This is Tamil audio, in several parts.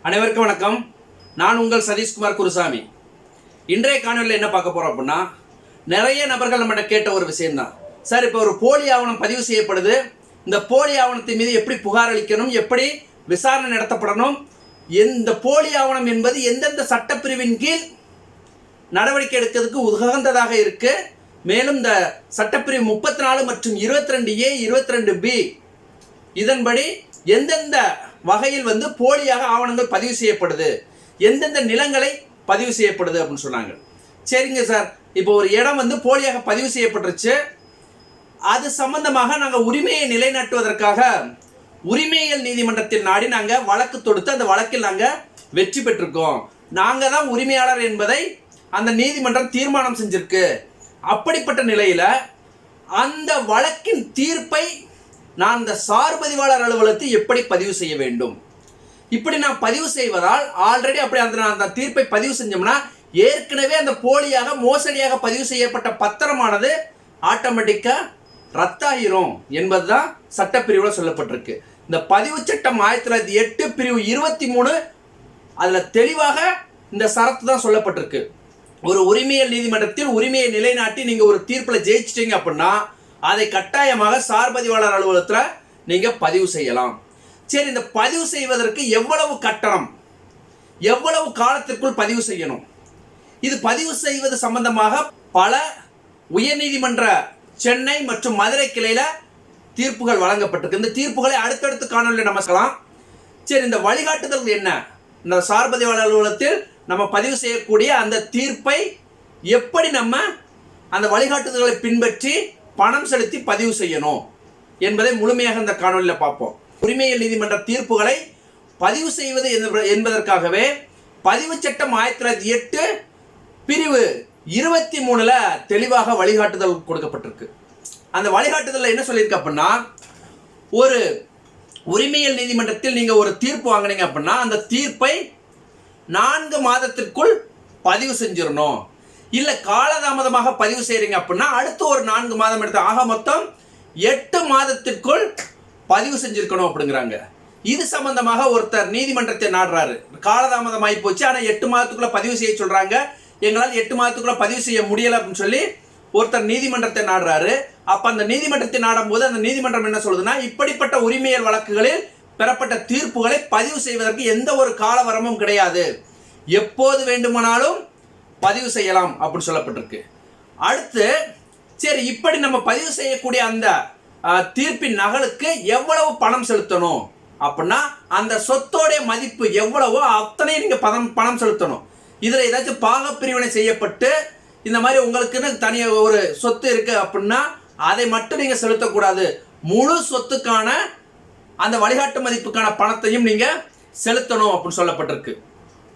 அனைவருக்கும் வணக்கம். நான் உங்கள் சதீஷ்குமார் குருசாமி. இன்றைய காணொலியில் என்ன பார்க்க போறோம் அப்படின்னா, நிறைய நபர்கள் நம்மகிட்ட கேட்ட ஒரு விஷயம்தான். சார், இப்போ ஒரு போலி ஆவணம் பதிவு செய்யப்படுது, இந்த போலி ஆவணத்தின் மீது எப்படி புகார் அளிக்கணும், எப்படி விசாரணை நடத்தப்படணும், இந்த போலி ஆவணம் என்பது எந்தெந்த சட்டப்பிரிவின் கீழ் நடவடிக்கை எடுக்கிறதுக்கு உகந்ததாக இருக்கு, மேலும் இந்த சட்டப்பிரிவு 34 மற்றும் 22A 22B இதன்படி எந்தெந்த வகையில் போலியாக ஆவணங்கள் பதிவு செய்யப்படுது, எந்தெந்த நிலங்களை பதிவு செய்யப்படுது அப்படின்னு சொன்னாங்க. சரிங்க சார், இப்போ ஒரு இடம் போலியாக பதிவு செய்யப்பட்டுருச்சு, அது சம்பந்தமாக நாங்கள் உரிமையை நிலைநாட்டுவதற்காக உரிமையியல் நீதிமன்றத்தில் நாடி நாங்கள் வழக்கு தொடுத்து அந்த வழக்கில் நாங்கள் வெற்றி பெற்றிருக்கோம். நாங்கள் தான் உரிமையாளர் என்பதை அந்த நீதிமன்றம் தீர்மானம் செஞ்சிருக்கு. அப்படிப்பட்ட நிலையில் அந்த வழக்கின் தீர்ப்பை நான் இந்த சார்பதிவாளர் அலுவலகத்தை எப்படி பதிவு செய்ய வேண்டும்? இப்படி நான் பதிவு செய்வதால் ஆல்ரெடி அப்படி அந்த தீர்ப்பை பதிவு செஞ்சோம்னா ஏற்கனவே அந்த போலியாக மோசடியாக பதிவு செய்யப்பட்ட பத்திரமானது ஆட்டோமேட்டிக்கா ரத்தாயிரும் என்பதுதான் சட்டப்பிரிவில் சொல்லப்பட்டிருக்கு. இந்த பதிவு சட்டம் 1908 பிரிவு 23 அதுல தெளிவாக இந்த சரத்து தான் சொல்லப்பட்டிருக்கு. ஒரு உரிமையியல் நீதிமன்றத்தில் உரிமையை நிலைநாட்டி நீங்க ஒரு தீர்ப்பில் ஜெயிச்சிட்டீங்க அப்படின்னா அதை கட்டாயமாக சார்பதிவாளர் அலுவலகத்தில் நீங்க பதிவு செய்யலாம். சரி, இந்த பதிவு செய்வதற்கு எவ்வளவு கட்டணம், எவ்வளவு காலத்திற்குள் பதிவு செய்யணும், இது பதிவு செய்வது சம்பந்தமாக பல உயர்நீதிமன்ற சென்னை மற்றும் மதுரை கிளையில தீர்ப்புகள் வழங்கப்பட்டிருக்கு. இந்த தீர்ப்புகளை அடுத்தடுத்து காணொலியில் நம்ம சொல்லலாம். சரி, இந்த வழிகாட்டுதல் என்ன, இந்த சார்பதிவாளர் அலுவலகத்தில் நம்ம பதிவு செய்யக்கூடிய அந்த தீர்ப்பை எப்படி நம்ம அந்த வழிகாட்டுதல்களை பின்பற்றி பணம் செலுத்தி பதிவு செய்யணும் என்பதை முழுமையாக இந்த காணொலியில் பார்ப்போம். உரிமையியல் நீதிமன்ற தீர்ப்புகளை பதிவு செய்வது என்பதற்காகவே பதிவு சட்டம் 1908 பிரிவு 23 தெளிவாக வழிகாட்டுதல் கொடுக்கப்பட்டிருக்கு. அந்த வழிகாட்டுதல் என்ன சொல்லியிருக்கு அப்படின்னா, ஒரு உரிமையியல் நீதிமன்றத்தில் நீங்க ஒரு தீர்ப்பு வாங்கினீங்க அப்படின்னா அந்த தீர்ப்பை 4 மாதத்திற்குள் பதிவு செஞ்சிடணும். இல்ல காலதாமதமாக பதிவு செய்யறீங்க அப்படின்னா அடுத்து ஒரு 4 மாதம் எடுத்து ஆக மொத்தம் 8 மாதத்திற்குள் பதிவு செஞ்சிருக்கணும் அப்படிங்கிறாங்க. இது சம்பந்தமாக ஒருத்தர் நீதிமன்றத்தை நாடுறாரு. காலதாமதம் ஆகி போச்சு, ஆனா 8 மாதத்துக்குள்ள பதிவு செய்ய சொல்றாங்க, எங்களால் 8 மாதத்துக்குள்ள பதிவு செய்ய முடியல அப்படின்னு சொல்லி ஒருத்தர் நீதிமன்றத்தை நாடுறாரு. அப்ப அந்த நீதிமன்றத்தை நாடும் போது அந்த நீதிமன்றம் என்ன சொல்லுதுன்னா, இப்படிப்பட்ட உரிமையியல் வழக்குகளில் பெறப்பட்ட தீர்ப்புகளை பதிவு செய்வதற்கு எந்த ஒரு காலவரமும் கிடையாது, எப்போது வேண்டுமானாலும் பதிவு செய்யலாம் அப்படின்னு சொல்லப்பட்டிருக்கு. அடுத்து சரி, இப்படி நம்ம பதிவு செய்யக்கூடிய அந்த தீர்ப்பின் நகலுக்கு எவ்வளவு பணம் செலுத்தணும் அப்படின்னா, அந்த சொத்தோடைய மதிப்பு எவ்வளவோ அத்தனை நீங்க பணம் செலுத்தணும். இதுல ஏதாச்சும் பாகப்பிரிவினை செய்யப்பட்டு இந்த மாதிரி உங்களுக்குன்னு தனியாக ஒரு சொத்து இருக்கு அப்படின்னா அதை மட்டும் நீங்க செலுத்தக்கூடாது. முழு சொத்துக்கான அந்த வழிகாட்டு மதிப்புக்கான பணத்தையும் நீங்க செலுத்தணும் அப்படின்னு சொல்லப்பட்டிருக்கு.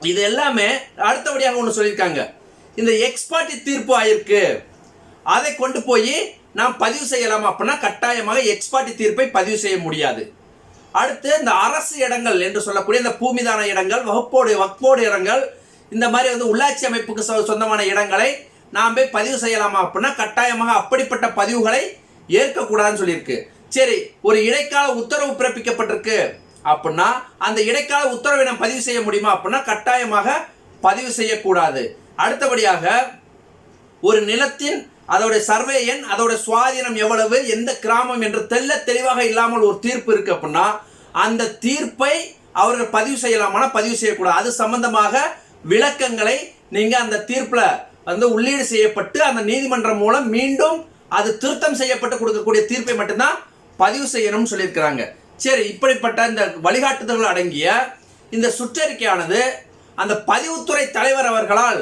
இது எல்லாமே அடுத்தபடியாக ஒன்று சொல்லியிருக்காங்க. இந்த எக்ஸ்பார்ட்டி தீர்ப்பு ஆயிருக்கு, அதை கொண்டு போய் நாம் பதிவு செய்யலாம் அப்படின்னா கட்டாயமாக எக்ஸ்பார்ட்டி தீர்ப்பை பதிவு செய்ய முடியாது. அடுத்து இந்த அரசு இடங்கள் என்று சொல்லக்கூடிய இந்த பூமிதான இடங்கள், வக்போடு இடங்கள், இந்த மாதிரி உள்ளாட்சி அமைப்புக்கு சொந்தமான இடங்களை நாம் போய் பதிவு செய்யலாமா அப்படின்னா கட்டாயமாக அப்படிப்பட்ட பதிவுகளை ஏற்கக்கூடாதுன்னு சொல்லியிருக்கு. சரி, ஒரு இடைக்கால உத்தரவு பிறப்பிக்கப்பட்டிருக்கு அப்படின்னா அந்த இடைக்கால உத்தரவை நாம் பதிவு செய்ய முடியுமா அப்படின்னா கட்டாயமாக பதிவு செய்யக்கூடாது. அடுத்தபடியாக ஒரு நிலத்தின் அதோடைய சர்வே எண், அதோட சுவாதீனம் எவ்வளவு, எந்த கிராமம் என்று தெளிவாக இல்லாமல் ஒரு தீர்ப்பு இருக்கு அப்படின்னா அந்த தீர்ப்பை அவர்கள் பதிவு செய்யலாமா பதிவு செய்யக்கூடாது. அது சம்பந்தமாக விளக்கங்களை நீங்க அந்த தீர்ப்புல உள்ளீடு செய்யப்பட்டு அந்த நீதிமன்றம் மூலம் மீண்டும் அது திருத்தம் செய்யப்பட்டு கொடுக்கக்கூடிய தீர்ப்பை மட்டும்தான் பதிவு செய்யணும்னு சொல்லியிருக்கிறாங்க. சரி, இப்படிப்பட்ட இந்த வழிகாட்டுதல்கள் அடங்கிய இந்த சுற்றறிக்கையானது அந்த பதிவுத்துறை தலைவர் அவர்களால்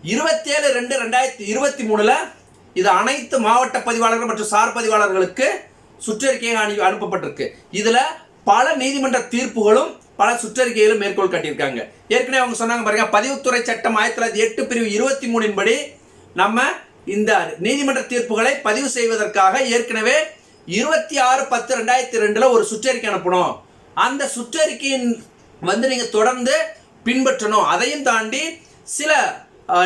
27/2/2023 இது அனைத்து மாவட்ட பதிவாளர்கள் மற்றும் சார் பதிவாளர்களுக்கு சுற்றறிக்கையாக அனுப்பப்பட்டிருக்கு. இதுல பல நீதிமன்ற தீர்ப்புகளும் பல சுற்றறிக்கைகளும் மேற்கோள் காட்டியிருக்காங்க. ஏற்கனவே அவங்க சொன்னாங்க பாருங்க, பதிவுத்துறை சட்டம் 1908 பிரிவு 23 படி நம்ம இந்த நீதிமன்ற தீர்ப்புகளை பதிவு செய்வதற்காக ஏற்கனவே 26/10/2002 ஒரு சுற்றறிக்கை அனுப்பணும். அந்த சுற்றறிக்கையின் நீங்க தொடர்ந்து பின்பற்றணும். அதையும் தாண்டி சில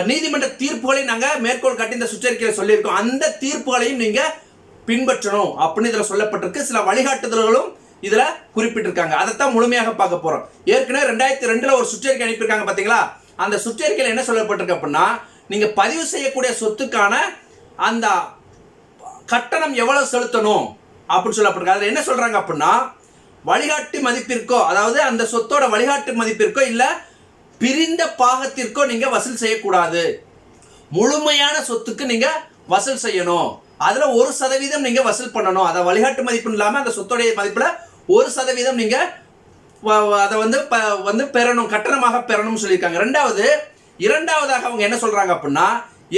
நீதிமன்ற தீர்ப்புகளை நாங்கள் மேற்கோள் காட்டி இந்த சுற்றறிக்கையில் சொல்லியிருக்கோம். அந்த தீர்ப்புகளையும் நீங்க பின்பற்றணும் அப்படின்னு இதில் சொல்லப்பட்டிருக்கு. சில வழிகாட்டுதல்களும் இதுல குறிப்பிட்டிருக்காங்க. அதைத்தான் முழுமையாக பார்க்க போறோம். ஏற்கனவே 2002 ஒரு சுற்றறிக்கை அனுப்பியிருக்காங்க பாத்தீங்களா? அந்த சுற்றறிக்கையில் என்ன சொல்லப்பட்டிருக்கு அப்படின்னா, நீங்க பதிவு செய்யக்கூடிய சொத்துக்கான அந்த கட்டணம் எவ்வளவு செலுத்தணும் அப்படின்னு சொல்லப்பட்டிருக்கு. அதுல என்ன சொல்றாங்க அப்படின்னா, வழிகாட்டு மதிப்பிற்கோ, அதாவது அந்த சொத்தோட வழிகாட்டு மதிப்பிற்கோ இல்ல பிரிந்த பாகத்திற்கோ நீங்க வசூல் செய்யக்கூடாது. முழுமையான சொத்துக்கு நீங்க வசூல் செய்யணும். அதுல 1% நீங்க வசூல் பண்ணணும். அதை வழிகாட்டு மதிப்பு இல்லாம அந்த சொத்துடைய மதிப்புல 1% நீங்க அதை வந்து பெறணும், கட்டணமாக பெறணும்னு சொல்லியிருக்காங்க. இரண்டாவதாக அவங்க என்ன சொல்றாங்க அப்படின்னா,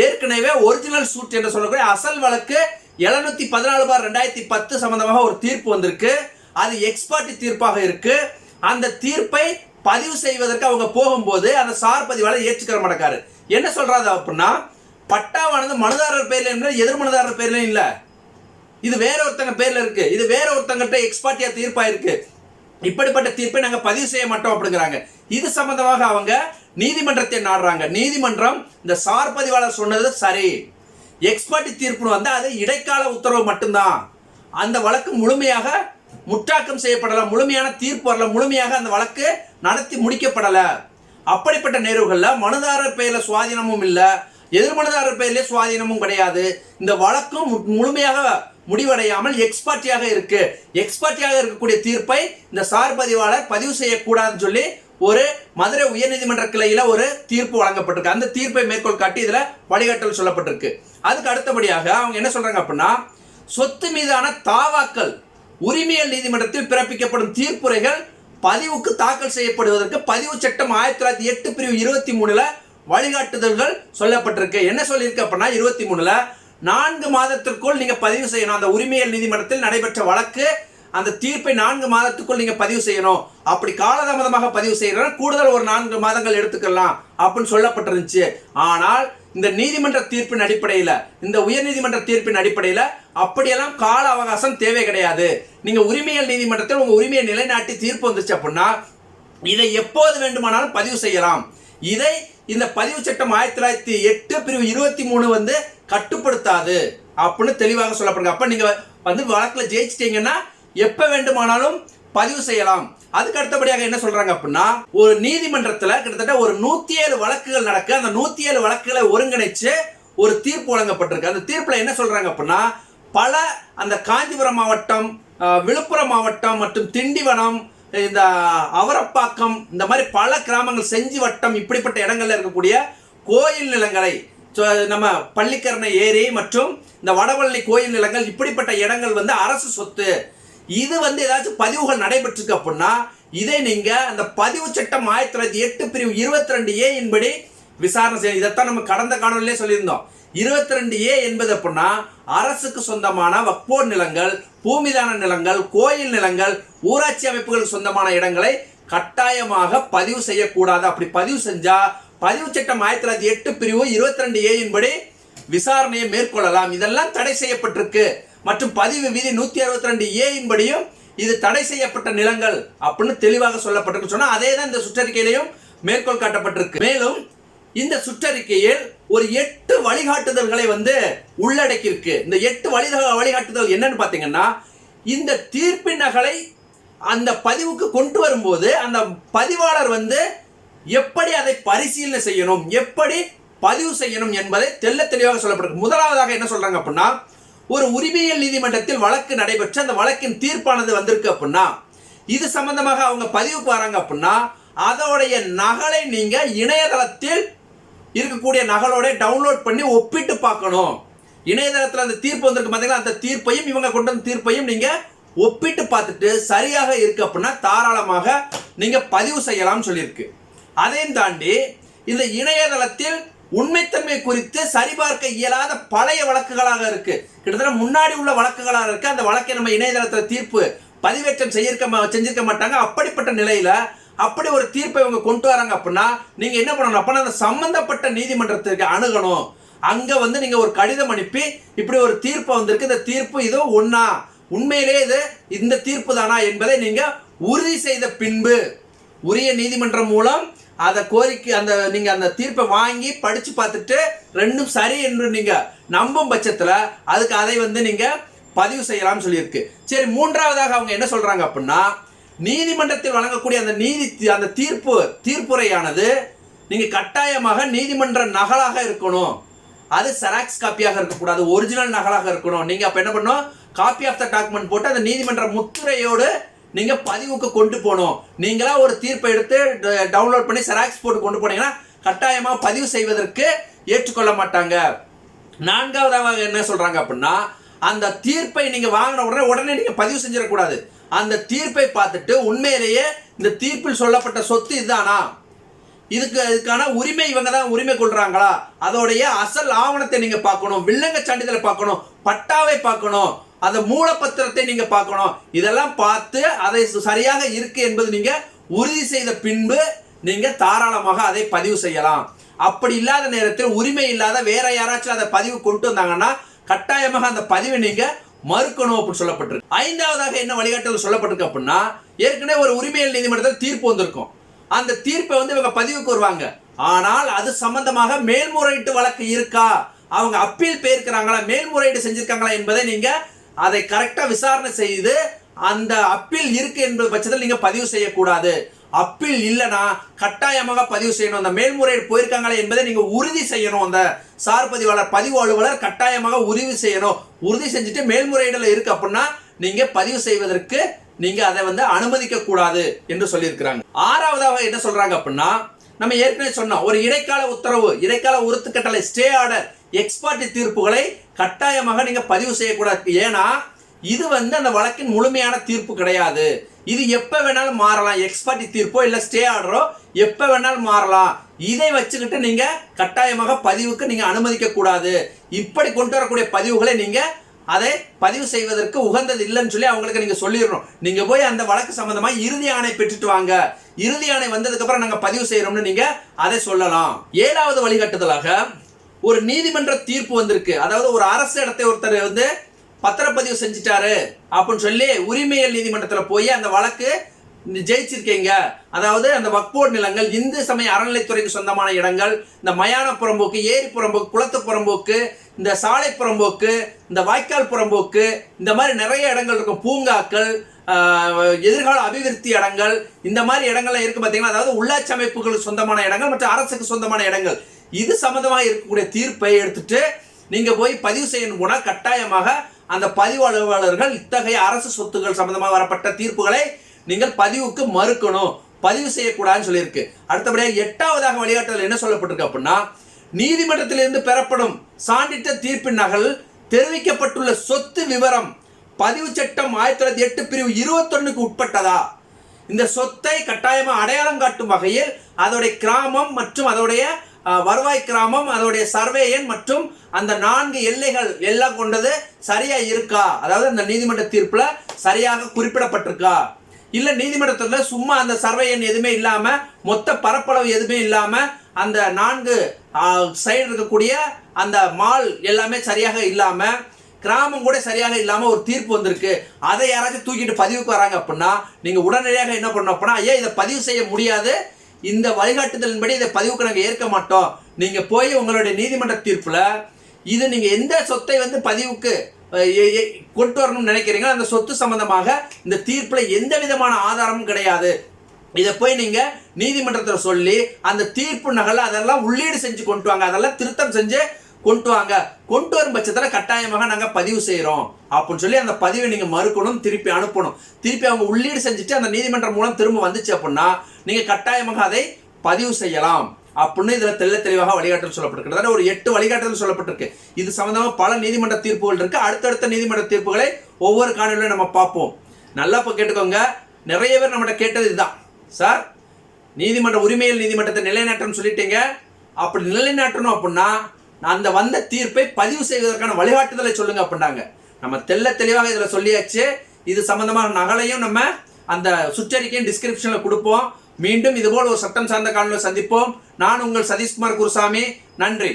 ஏற்கனவே ஒரிஜினல் சூட் என்று சொல்லக்கூடிய அசல் வழக்கு 714/2010 சம்பந்தமாக ஒரு தீர்ப்பு வந்திருக்கு. அது எக்ஸ்பார்ட்டி தீர்ப்பாக இருக்கு. அந்த தீர்ப்பை பதிவு செய்வதற்கு அவங்க போகும்போது அந்த சார் பதிவாளர் ஏற்றுக்கிற மாட்டாரு. என்ன சொல்றாரு அப்படின்னா, பட்டாவானது மனுதாரர் பேர்ல இல்லை, எதிர் மனுதாரர் பேர்ல இல்ல, இது வேற ஒருத்தங்க பேர்ல இருக்கு, இது வேற ஒருத்தங்கிட்ட எக்ஸ்பார்ட்டியா தீர்ப்பா இருக்கு, இப்படிப்பட்ட தீர்ப்பை நாங்க பதிவு செய்ய மாட்டோம் அப்படிங்கிறாங்க. இது சம்பந்தமாக அவங்க நீதிமன்றத்தை நாடுறாங்க. நீதிமன்றம் இந்த சார் பதிவாளர் சொன்னது சரி, எக்ஸ்பார்ட்டி தீர்ப்புன்னு வந்தா அது இடைக்கால உத்தரவு மட்டும்தான், அந்த வழக்கு முழுமையாக முற்றாக்கம் செய்யப்படல, முழுமையான தீர்ப்பு வரல, முழுமையாக அந்த வழக்கு நடத்தி முடிக்கப்படல. அப்படிப்பட்ட நேர்வுகள்ல மனுதாரர் பெயர்ல சுவாதீனமும் இல்ல, எதிர்மனுதாரர் பெயர்ல சுவாதீனமும் கிடையாது. இந்த வழக்கும் முழுமையாக முடிவடையாமல் எக்ஸ்பார்ட்டியாக இருக்கு. எக்ஸ்பார்ட்டியாக இருக்கக்கூடிய தீர்ப்பை இந்த சார் பதிவாளர் பதிவு செய்யக்கூடாதுன்னு சொல்லி ஒரு மதுரை உயர்நீதிமன்ற கிளையில ஒரு தீர்ப்பு வழங்கப்பட்டிருக்கு. அந்த தீர்ப்பை மேற்கோள் காட்டி இதுல வழிகாட்டல் சொல்லப்பட்டிருக்கு. அதுக்கு அடுத்தபடியாக அவங்க என்ன சொல்றாங்க அப்படின்னா, சொத்து மீதான தாவாக்கள் உரிமையல் நீதிமன்றத்தில் பிறப்பிக்கப்படும் தீர்ப்புரைகள் பதிவுக்கு தாக்கல் செய்யப்படுவதற்கு பதிவு சட்டம் 1908 பிரிவு 23 வழிகாட்டுதல்கள் சொல்லப்பட்டிருக்கு. என்ன சொல்லியிருக்கு அப்படின்னா, 23 4 மாதத்திற்குள் நீங்க பதிவு செய்யணும். அந்த உரிமையல் நீதிமன்றத்தில் நடைபெற்ற வழக்கு அந்த தீர்ப்பை 4 மாதத்துக்குள் நீங்க பதிவு செய்யணும். அப்படி காலதாமதமாக பதிவு செய்யறோம், கூடுதல் ஒரு 4 மாதங்கள் எடுத்துக்கலாம் அப்படின்னு சொல்லப்பட்டிருந்துச்சு. ஆனால் இந்த நீதிமன்ற தீர்ப்பின் அடிப்படையில், இந்த உயர் நீதிமன்ற தீர்ப்பின் அடிப்படையில் அப்படியெல்லாம் கால அவகாசம் தேவை கிடையாது. நீங்க உரிமையல் நீதிமன்றத்தில் உங்க உரிமையை நிலைநாட்டி தீர்ப்பு வந்துச்சு அப்படின்னா இதை எப்போது வேண்டுமானாலும் பதிவு செய்யலாம். இதை இந்த பதிவு சட்டம் 1908 பிரிவு 23 கட்டுப்படுத்தாது அப்படின்னு தெளிவாக சொல்லப்படுங்க. அப்ப நீங்க வழக்குல ஜெயிச்சிட்டீங்கன்னா எப்ப வேண்டுமானாலும் பதிவு செய்யலாம். அதுக்கு அடுத்தபடியாக என்ன சொல்றாங்க அப்படின்னா, ஒரு நீதிமன்றத்துல கிட்டத்தட்ட ஒரு 107 வழக்குகள் நடக்கு. அந்த 107 வழக்குகளை ஒருங்கிணைச்சு ஒரு தீர்ப்பு வழங்கப்பட்டிருக்கு. அந்த தீர்ப்புல என்ன சொல்றாங்க அப்படின்னா, பல அந்த காஞ்சிபுரம் மாவட்டம், விழுப்புரம் மாவட்டம் மற்றும் திண்டிவனம், இந்த அவரப்பாக்கம், இந்த மாதிரி பல கிராமங்கள், செஞ்சி வட்டம், இப்படிப்பட்ட இடங்கள்ல இருக்கக்கூடிய கோயில் நிலங்களை, நம்ம பள்ளிக்கரணை ஏரி மற்றும் இந்த வடவள்ளி கோயில் நிலங்கள், இப்படிப்பட்ட இடங்கள் அரசு சொத்து. இது ஏதாச்சும் பதிவுகள் நடைபெற்றிருக்கு அப்படின்னா இதை நீங்க அந்த பதிவு சட்டம் 1908 பிரிவு 22A படி விசாரணை செய்யணும். இதைத்தான் நம்ம கடந்த காணொலியிலே சொல்லியிருந்தோம். 22A என்பது அப்படின்னா அரசுக்கு சொந்தமான வக்போர் நிலங்கள், பூமிதான நிலங்கள், கோயில் நிலங்கள், ஊராட்சி அமைப்புகளுக்கு சொந்தமான இடங்களை கட்டாயமாக பதிவு செய்யக்கூடாது. அப்படி பதிவு செஞ்சா பதிவு சட்டம் 1908 பிரிவு 22A படி விசாரணையை மேற்கொள்ளலாம். இதெல்லாம் தடை செய்யப்பட்டிருக்கு. மற்றும் பதிவு விதி 162A படியும் இது தடை செய்யப்பட்ட நிலங்கள் அப்படின்னு தெளிவாக சொல்லப்பட்டிருக்கு. சொன்னா அதே தான் இந்த சுற்றறிக்கையிலையும் மேற்கோள் காட்டப்பட்டிருக்கு. மேலும் இந்த சுற்றறிக்கையில் ஒரு 8 வழிகாட்டுதல்களை உள்ளடக்கி இருக்கு. இந்த 8 வழிகாட்டுதல் என்னன்னு பாத்தீங்கன்னா, இந்த தீர்ப்பின் நகலை அந்த பதிவுக்கு கொண்டு வரும்போது அந்த பதிவாளர் எப்படி அதை பரிசீலனை செய்யணும், எப்படி பதிவு செய்யணும் என்பதை தெள்ள தெளிவாக சொல்லப்பட்டிருக்கு. முதலாவதாக என்ன சொல்றாங்க அப்படின்னா, ஒரு உரிமையல் நீதிமன்றத்தில் வழக்கு நடைபெற்ற அந்த வழக்கின் தீர்ப்பானது வந்திருக்கு அப்படின்னா இது சம்பந்தமாக அவங்க பதிவுக்கு வராங்க அப்படின்னா அதோடைய நகலை நீங்க இணையதளத்தில் இருக்கக்கூடிய நகலோட டவுன்லோட் பண்ணி ஒப்பிட்டு பார்க்கணும். இணையதளத்தில் அந்த தீர்ப்பு வந்திருக்கு பார்த்தீங்களா, அந்த தீர்ப்பையும் இவங்க கொண்டு வந்த தீர்ப்பையும் நீங்க ஒப்பிட்டு பார்த்துட்டு சரியாக இருக்கு அப்படின்னா தாராளமாக நீங்க பதிவு செய்யலாம் சொல்லியிருக்கு. அதையும் தாண்டி இந்த இணையதளத்தில் உண்மைத்தன்மை குறித்து சரிபார்க்க இயலாத பழைய வழக்குகளாக இருக்கு, கிட்டத்தட்ட முன்னாடி உள்ள வழக்குகளாக இருக்கு. அந்த வழக்கை நம்ம இணையதளத்தில் தீர்ப்பு பதிவேற்றம் செஞ்சிருக்க மாட்டாங்க. அப்படிப்பட்ட நிலையில அப்படி ஒரு தீர்ப்பை இவங்க கொண்டு வராங்க அப்படின்னா நீங்க என்ன பண்ணணும் அப்படின்னா அந்த சம்பந்தப்பட்ட நீதிமன்றத்திற்கு அணுகணும். அங்க நீங்க ஒரு கடிதம் அனுப்பி இப்படி ஒரு தீர்ப்பு வந்திருக்கு, இந்த தீர்ப்பு இது ஒன்னா, உண்மையிலேயே இது இந்த தீர்ப்பு தானா என்பதை நீங்க உறுதி செய்த பின்பு உரிய நீதிமன்றம் மூலம் அதை கோரிக்கை நீங்க அந்த தீர்ப்பை வாங்கி படிச்சு பார்த்துட்டு ரெண்டும் சரி என்று நீங்க நம்பும் பட்சத்துல அதுக்கு அதை நீங்க பதிவு செய்யலாம்னு சொல்லியிருக்கு. சரி, மூன்றாவதாக அவங்க என்ன சொல்றாங்க அப்படின்னா, நீதிமன்றத்தில் வழங்கக்கூடிய அந்த தீர்ப்புரையானது நீங்க கட்டாயமாக நீதிமன்ற நகலாக இருக்கணும். அது செராக்ஸ் காப்பியாக இருக்கக்கூடாது, ஒரிஜினல் நகலாக இருக்கணும். நீங்க அப்ப என்ன பண்ணணும், காப்பி ஆஃப் த டாக்குமெண்ட் போட்டு அந்த நீதிமன்ற முத்திரையோடு நீங்க பதிவுக்கு கொண்டு போகணும். நீங்களா ஒரு தீர்ப்பை எடுத்து டவுன்லோட் பண்ணி செராக்ஸ் போட்டு கொண்டு போனீங்கன்னா கட்டாயமா பதிவு செய்வதற்கு ஏற்றுக்கொள்ள மாட்டாங்க. நான்காவதாக என்ன சொல்றாங்க அப்படின்னா, அந்த தீர்ப்பை நீங்க வாங்கின உடனே நீங்க பதிவு செஞ்சிடக்கூடாது. அந்த தீர்ப்பை பார்த்துட்டு உண்மையிலேயே இந்த தீர்ப்பில் சொல்லப்பட்ட சொத்து இதுதானா, இதுக்கான உரிமை இவங்க தான் உரிமை கொள்றாங்களா, அதோடைய அசல் ஆவணத்தை நீங்க பார்க்கணும், வில்லங்க சான்றிதழை பார்க்கணும், பட்டாவை பார்க்கணும், அந்த மூலப்பத்திரத்தை நீங்க பார்க்கணும். இதெல்லாம் பார்த்து அதை சரியாக இருக்கு என்பது நீங்க உறுதி செய்த பின்பு நீங்க தாராளமாக அதை பதிவு செய்யலாம். அப்படி இல்லாத நேரத்தில் உரிமை இல்லாத வேற யாராச்சும் அதை பதிவு கொண்டு வந்தாங்கன்னா கட்டாயமாக அந்த பதிவை நீங்க மறுக்கணும் அப்படின்னு சொல்லப்பட்டிருக்கு. ஐந்தாவதாக என்ன வழிகாட்டுதல் சொல்லப்பட்டிருக்கு அப்படின்னா, ஏற்கனவே ஒரு உரிமையியல் நீதிமன்றத்தில் தீர்ப்பு வந்திருக்கும். அந்த தீர்ப்பை இவங்க பதிவுக்கு வருவாங்க. ஆனால் அது சம்பந்தமாக மேல்முறையீட்டு வழக்கு இருக்கா, அவங்க அப்பீல் போயிருக்கிறாங்களா, மேல்முறையீடு செஞ்சிருக்காங்களா என்பதை நீங்க அதை கரெக்டா விசாரணை செய்து அந்த அப்பீல் இருக்கு என்பது பட்சத்தில் நீங்க பதிவு செய்யக்கூடாது. அப்பீல் இல்லைன்னா கட்டாயமாக பதிவு செய்யணும். அந்த மேல்முறையீடு போயிருக்காங்களா என்பதை நீங்க உறுதி செய்யணும். அந்த சார் பதிவு அலுவலர் கட்டாயமாக உறுதி செய்யணும். உறுதி செஞ்சுட்டு மேல்முறையீடுல இருக்கு அப்படின்னா நீங்க பதிவு செய்வதற்கு நீங்க அதை அனுமதிக்க கூடாது என்று சொல்லியிருக்கிறாங்க. ஆறாவதாக என்ன சொல்றாங்க அப்படின்னா, நம்ம ஏற்கனவே சொன்னோம், ஒரு இடைக்கால உத்தரவு, இடைக்கால உறுத்துக்கட்டளை, ஸ்டே ஆர்டர், எக்ஸ்பார்ட்டி தீர்ப்புகளை கட்டாயமாக நீங்க பதிவு செய்யக்கூடாது. ஏன்னா இது அந்த வழக்கின் முழுமையான தீர்ப்பு கிடையாது. இது எப்ப வேணாலும் மாறலாம். எக்ஸ்பார்ட்டி தீர்ப்போ இல்ல ஸ்டே ஆர்டரோ எப்ப வேணாலும் மாறலாம். இதை வச்சுக்கிட்டு நீங்க கட்டாயமாக பதிவுக்கு நீங்க அனுமதிக்க கூடாது. இப்படி கொண்டு வரக்கூடிய பதிவுகளை நீங்க அதை பதிவு செய்வதற்கு உகந்தது இல்லைன்னு சொல்லி அவங்களுக்கு நீங்க சொல்லிடணும். நீங்க போய் அந்த வழக்கு சம்பந்தமா இறுதி ஆணை பெற்றுட்டு வாங்க, இறுதி ஆணை வந்ததுக்கு அப்புறம் நாங்க பதிவு செய்யறோம்னு நீங்க அதை சொல்லலாம். ஏழாவது வழிகாட்டுதலாக, ஒரு நீதிமன்ற தீர்ப்பு வந்திருக்கு, அதாவது ஒரு அரசு இடத்தை ஒருத்தர் பத்திரப்பதிவு செஞ்சுட்டாரு அப்படின்னு சொல்லி உரிமையியல் நீதிமன்றத்தில் போய் அந்த வழக்கு ஜெயிச்சிருக்கீங்க, அதாவது அந்த வக்போர்டு நிலங்கள் இந்து சமய அறநிலைத்துறைக்கு சொந்தமான இடங்கள், இந்த மயான புறம்போக்கு, ஏரி புறம்போக்கு, குளத்து புறம்போக்கு, இந்த சாலை புறம்போக்கு, இந்த வாய்க்கால் புறம்போக்கு, இந்த மாதிரி நிறைய இடங்கள் இருக்கும், பூங்காக்கள், எதிர்கால அபிவிருத்தி இடங்கள், இந்த மாதிரி இடங்கள்லாம் இருக்கு பார்த்தீங்கன்னா, அதாவது உள்ளாட்சி அமைப்புகளுக்கு சொந்தமான இடங்கள் மற்றும் அரசுக்கு சொந்தமான இடங்கள், இது சம்பந்தமாக இருக்கக்கூடிய தீர்ப்பை எடுத்துட்டு நீங்க போய் பதிவு செய்யணும் போனா கட்டாயமாக அந்த பதிவு அலுவலர்கள் இத்தகைய அரசு சொத்துக்கள் சம்பந்தமாக வரப்பட்ட தீர்ப்புகளை நீங்கள் பதிவுக்கு மறுக்கணும், பதிவு செய்யக்கூடாதுன்னு சொல்லியிருக்கு. அடுத்தபடியாக எட்டாவதாக வழிகாட்டுதல் என்ன சொல்லப்பட்டிருக்கு அப்படின்னா, நீதிமன்றத்திலிருந்து பெறப்படும் சான்றிதழ் தீர்ப்பின் நகல் தெரிவிக்கப்பட்டுள்ள சொத்து விவரம் பதிவு சட்டம் 1908 பிரிவு 21க்கு உட்பட்டதா, இந்த சொத்தை கட்டாயமாக அடையாளம் காட்டும் வகையில் அதோடைய கிராமம் மற்றும் அதோடைய வருவாய் கிராமம், அதோடைய சர்வே எண் மற்றும் அந்த 4 எல்லைகள் எல்லாம் கொண்டது சரியா இருக்கா, அதாவது அந்த நீதிமன்ற தீர்ப்புல சரியாக குறிப்பிடப்பட்டிருக்கா, இல்ல நீதிமன்றத்துல சும்மா அந்த சர்வே எண் எதுவுமே இல்லாம, மொத்த பரப்பளவு எதுவுமே இல்லாம, அந்த 4 சைடு இருக்கக்கூடிய அந்த மால் எல்லாமே சரியாக இல்லாம, கிராமம் கூட சரியாக இல்லாம ஒரு தீர்ப்பு வந்திருக்கு, அதை யாராச்சும் தூக்கிட்டு பதிவுக்கு வராங்க அப்படின்னா நீங்க உடனடியாக என்ன பண்ணணும் அப்படின்னா, ஐயா இதை பதிவு செய்ய முடியாது, இந்த வழிகாட்டுதலின்படி இதை பதிவுக்கு நாங்கள் ஏற்க மாட்டோம், நீங்க போய் உங்களுடைய நீதிமன்ற தீர்ப்புல இது நீங்க எந்த சொத்தை பதிவுக்கு கொண்டு வரணும்னு நினைக்கிறீங்களோ அந்த சொத்து சம்பந்தமாக இந்த தீர்ப்புல எந்த விதமான ஆதாரமும் கிடையாது, இதை போய் நீங்க நீதிமன்றத்தில் சொல்லி அந்த தீர்ப்பு நகலை அதெல்லாம் உள்ளீடு செஞ்சு கொண்டு வாங்க, அதெல்லாம் திருத்தம் செஞ்சு கொண்டு வாங்க, கொண்டு வரும் பட்சத்தில் கட்டாயமாக நாங்கள் பதிவு செய்கிறோம் அப்படின்னு சொல்லி அந்த பதிவை நீங்கள் மறுக்கணும், திருப்பி அனுப்பணும். திருப்பி அவங்க உள்ளீடு செஞ்சுட்டு அந்த நீதிமன்றம் மூலம் திரும்ப வந்துச்சு அப்படின்னா நீங்கள் கட்டாயமாக அதை பதிவு செய்யலாம் அப்படின்னு இதில் தெளிவாக வழிகாட்டல் சொல்லப்பட்டிருக்கு. ஒரு 8 வழிகாட்டல் சொல்லப்பட்டிருக்கு. இது சம்பந்தமாக பல நீதிமன்ற தீர்ப்புகள் இருக்கு. அடுத்தடுத்த நீதிமன்ற தீர்ப்புகளை ஒவ்வொரு காணொலியிலும் நம்ம பார்ப்போம். நல்லா இப்போ கேட்டுக்கோங்க. நிறைய பேர் நம்மகிட்ட கேட்டது இதுதான், சார் நீதிமன்ற உரிமையியல் நீதிமன்றத்தை நிலைநாட்டணும்னு சொல்லிட்டீங்க, அப்படி நிலைநாட்டணும் அப்படின்னா அந்த வந்த தீர்ப்பை பதிவு செய்வதற்கான வழிகாட்டுதலை சொல்லுங்க அப்படின்னாங்க. நம்ம தெளிவாக இதில் சொல்லியாச்சு. இது சம்பந்தமான நகலையும் நம்ம அந்த சுற்றறிக்கையும் டிஸ்கிரிப்ஷனில் கொடுப்போம். மீண்டும் இதுபோல் ஒரு சட்டம் சார்ந்த காணொலியில் சந்திப்போம். நான் உங்கள் சதீஷ்குமார் குருசாமி. நன்றி.